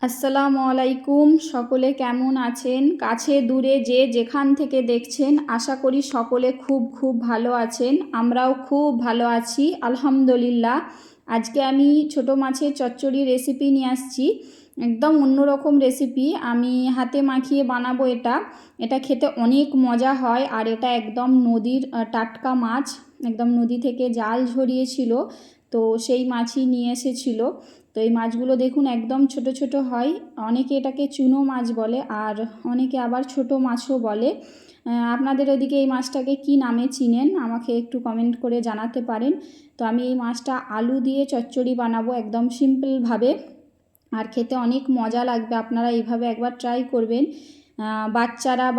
আসসালামু আলাইকুম। সকলে কেমন আছেন? কাছে দূরে যে যেখান থেকে দেখছেন, আশা করি সকলে খুব খুব ভালো আছেন। আমরাও খুব ভালো আছি আলহামদুলিল্লাহ। আজকে আমি ছোট মাছের চচ্চড়ি রেসিপি নিয়ে আসছি। একদম অন্যরকম রেসিপি। আমি হাতে মাখিয়ে বানাবো এটা। এটা খেতে অনেক মজা হয় আর এটা একদম নদীর টাটকা মাছ। একদম নদী থেকে জাল ঝরিয়েছিল, তো সেই মাছই নিয়ে এসেছিল। তো এই মাছগুলো দেখুন একদম ছোট ছোট হয়। অনেকে এটাকে চুনো মাছ বলে, আর অনেকে আবার ছোট মাছও বলে। আপনাদের ওদিকে এই মাছটাকে কি নামে চিনেন আমাকে একটু কমেন্ট করে জানাতে পারেন। তো আমি এই মাছটা আলু দিয়ে চচ্চড়ি বানাবো একদম সিম্পলভাবে, আর খেতে অনেক মজা লাগবে। আপনারা এইভাবে একবার ট্রাই করবেন।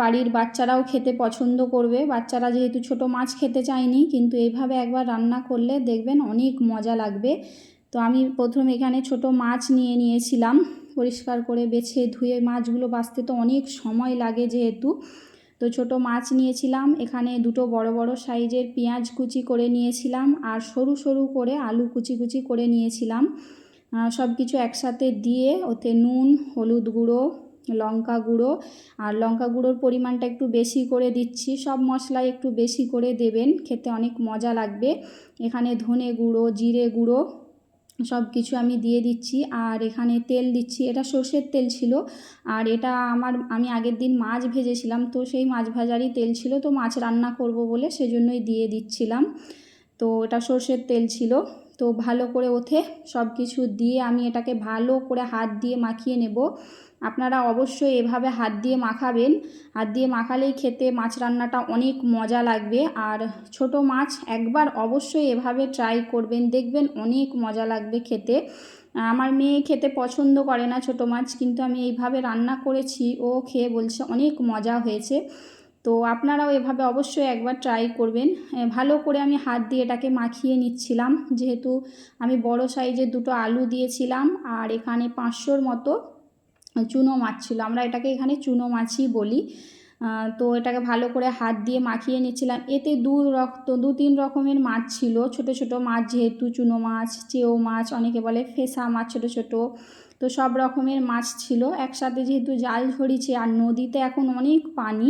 বাড়ির বাচ্চারাও খেতে পছন্দ করবে। বাচ্চারা যেহেতু ছোট মাছ খেতে চায়নি, কিন্তু এইভাবে একবার রান্না করলে দেখবেন অনেক মজা লাগবে। তো আমি প্রথম এখানে ছোট মাছ নিয়ে নিয়েছিলাম, পরিষ্কার করে বেছে ধুয়ে। মাছগুলো বাছতে তো অনেক সময় লাগে যেহেতু, তো ছোট মাছ নিয়েছিলাম। এখানে দুটো বড় বড় সাইজের পেঁয়াজ কুচি করে নিয়েছিলাম, আর সরু সরু করে আলু কুচি কুচি করে নিয়েছিলাম। সব কিছু একসাথে দিয়ে ওতে নুন, হলুদ গুঁড়ো, লঙ্কা গুঁড়ো, আর লঙ্কা গুঁড়োর পরিমাণটা একটু বেশি করে দিচ্ছি। সব মশলাই একটু বেশি করে দেবেন, খেতে অনেক মজা লাগবে। এখানে ধনে গুঁড়ো, জিরে গুঁড়ো সব কিছু আমি দিয়ে দিচ্ছি। আর এখানে তেল দিচ্ছি, এটা সর্ষের তেল ছিল। আর এটা আমি আগের দিন মাছ ভেজেছিলাম, তো সেই মাছ ভাজারই তেল ছিল, তো মাছ রান্না করব বলে সেজন্যই দিয়ে দিচ্ছিলাম। তো এটা সর্ষের তেল ছিল। তো ভালো করে ওঠে সব কিছু দিয়ে আমি এটাকে ভালো করে হাত দিয়ে মাখিয়ে নেব। আপনারা অবশ্যই এভাবে হাত দিয়ে মাখাবেন। হাত দিয়ে মাখালেই খেতে মাছ রান্নাটা অনেক মজা লাগবে। আর ছোট মাছ একবার অবশ্যই এভাবে ট্রাই করবেন, দেখবেন অনেক মজা লাগবে খেতে। আমার মেয়ে খেতে পছন্দ করে না ছোট মাছ, কিন্তু আমি এইভাবে রান্না করেছি, ও খেয়ে বলছে অনেক মজা হয়েছে। তো আপনারাও এভাবে অবশ্যই একবার ট্রাই করবেন। ভালো করে আমি হাত দিয়ে এটাকে মাখিয়ে নিচ্ছিলাম, যেহেতু আমি বড় সাইজের দুটো আলু দিয়েছিলাম। আর এখানে 500-র মতো চুনো মাছ ছিল, আমরা এটাকে এখানে চুনো মাছই বলি। তো এটাকে ভালো করে হাত দিয়ে মাখিয়ে নিচ্ছিলাম। এতে দু তিন রকমের মাছ ছিল, ছোট ছোট মাছ যেহেতু, চুনো মাছ, চেও মাছ, অনেকে বলে ফেসা মাছ ছোট ছোট। তো সব রকমের মাছ ছিল একসাথে, যেহেতু জাল ঝরিছে আর নদীতে এখন অনেক পানি,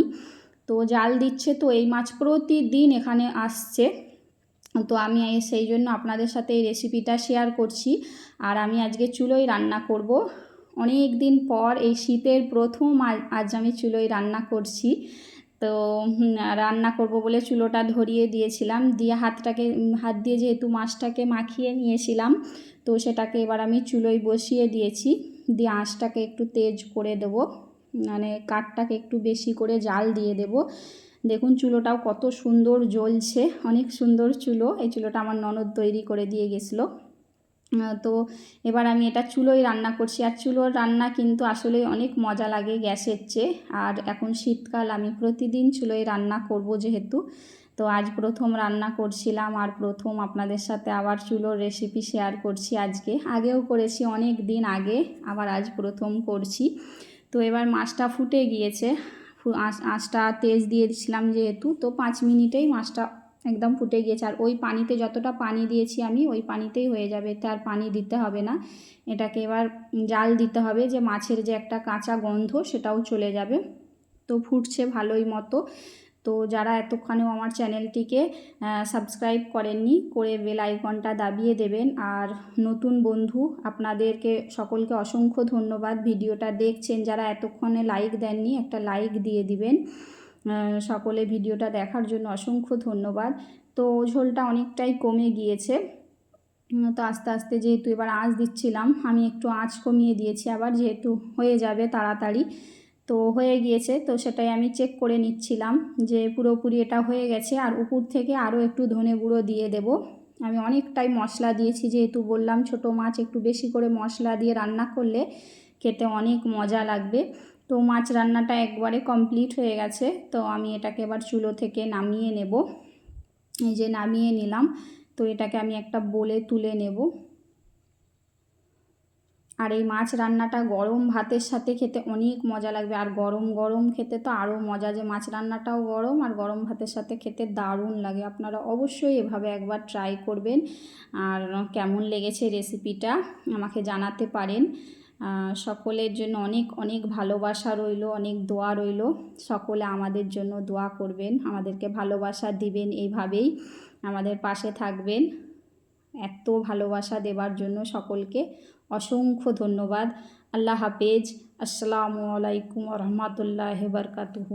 তো জাল দিচ্ছে, তো এই মাছ প্রতিদিন এখানে আসছে। তো আমি সেই জন্য আপনাদের সাথে এই রেসিপিটা শেয়ার করছি। আর আমি আজকে চুলোয় রান্না করব। অনেক দিন পর এই শীতের প্রথম আজ আমি চুলোয় রান্না করছি। তো রান্না করব বলে চুলোটা ধরিয়ে দিয়েছিলাম, দিয়ে হাত দিয়ে যেহেতু মাছটাকে মাখিয়ে নিয়েছিলাম, তো সেটাকে এবার আমি চুলোয় বসিয়ে দিয়েছি। দিয়ে আঁচটাকে একটু তেজ করে দেবো, মানে কাঠটাকে একটু বেশি করে জাল দিয়ে দেব। দেখুন চুলোটাও কত সুন্দর জ্বলছে, অনেক সুন্দর চুলো। এই চুলোটা আমার ননদ তৈরি করে দিয়ে গেছিলো। তো এবার আমি এটা চুলোয় রান্না করছি। আর চুলোর রান্না কিন্তু আসলে অনেক মজা লাগে গ্যাসের চেয়ে। আর এখন শীতকাল, আমি প্রতিদিন চুলোয় রান্না করব যেহেতু, তো আজ প্রথম রান্না করছিলাম, আর প্রথম আপনাদের সাথে আবার চুলোর রেসিপি শেয়ার করছি আজকে। আগেও করেছি অনেক দিন আগে, আবার আজ প্রথম করছি। তো এবার মাছটা ফুটে গিয়েছে। আঁচটা তেজ দিয়ে দিয়েছিলাম যেহেতু, তো 5 মিনিটেই মাছটা একদম ফুটে গিয়েছে। আর ওই পানিতে যতটা পানি দিয়েছি আমি, ওই পানিতেই হয়ে যাবে, তার পানি দিতে হবে না। এটাকে এবার জাল দিতে হবে, যে মাছের যে একটা কাঁচা গন্ধ সেটাও চলে যাবে। তো ফুটছে ভালোই মতো। তো যারা এতক্ষণেও আমার চ্যানেলটিকে সাবস্ক্রাইব করেননি, করে বেল আইকনটা দাবিয়ে দেবেন। আর নতুন বন্ধু আপনাদেরকে সকলকে অসংখ্য ধন্যবাদ। ভিডিওটা দেখছেন যারা, এতক্ষণে লাইক দেননি, একটা লাইক দিয়ে দিবেন। সকলে ভিডিওটা দেখার জন্য অসংখ্য ধন্যবাদ। তো ঝোলটা অনেকটাই কমে গিয়েছে। তো আস্তে আস্তে যেহেতু এবার আঁচ দিচ্ছিলাম, আমি একটু আঁচ কমিয়ে দিয়েছি আবার, যেহেতু হয়ে যাবে তাড়াতাড়ি। তো হয়ে গিয়েছে, তো সেটাই আমি চেক করে নিচ্ছিলাম যে পুরোপুরি এটা হয়ে গেছে। আর উপর থেকে আরও একটু ধনে গুঁড়ো দিয়ে দেব। আমি অনেকটাই মশলা দিয়েছি, যেহেতু বললাম ছোট মাছ, একটু বেশি করে মশলা দিয়ে রান্না করলে খেতে অনেক মজা লাগবে। তো মাছ রান্নাটা একবারে কমপ্লিট হয়ে গেছে। তো আমি এটাকে এবার চুলো থেকে নামিয়ে নেব। এই যে নামিয়ে নিলাম। তো এটাকে আমি একটা বোলে তুলে নেব। আর এই মাছ রান্নাটা গরম ভাতের সাথে খেতে অনেক মজা লাগবে। আর গরম গরম খেতে তো আরও মজা, যে মাছ রান্নাটাও গরম, আর গরম ভাতের সাথে খেতে দারুণ লাগে। আপনারা অবশ্যই এভাবে একবার ট্রাই করবেন। আর কেমন লেগেছে রেসিপিটা আমাকে জানাতে পারেন। সকলের জন্য অনেক অনেক ভালোবাসা রইল, অনেক দোয়া রইল। সকলে আমাদের জন্য দোয়া করবেন, আমাদেরকে ভালোবাসা দিবেন, এইভাবেই আমাদের পাশে থাকবেন। এত ভালোবাসা দেবার জন্য সকলকে অসংখ্য ধন্যবাদ। আল্লাহ হাফেজ। আসসালামু আলাইকুম ওয়া রাহমাতুল্লাহি ওয়া বারাকাতুহু।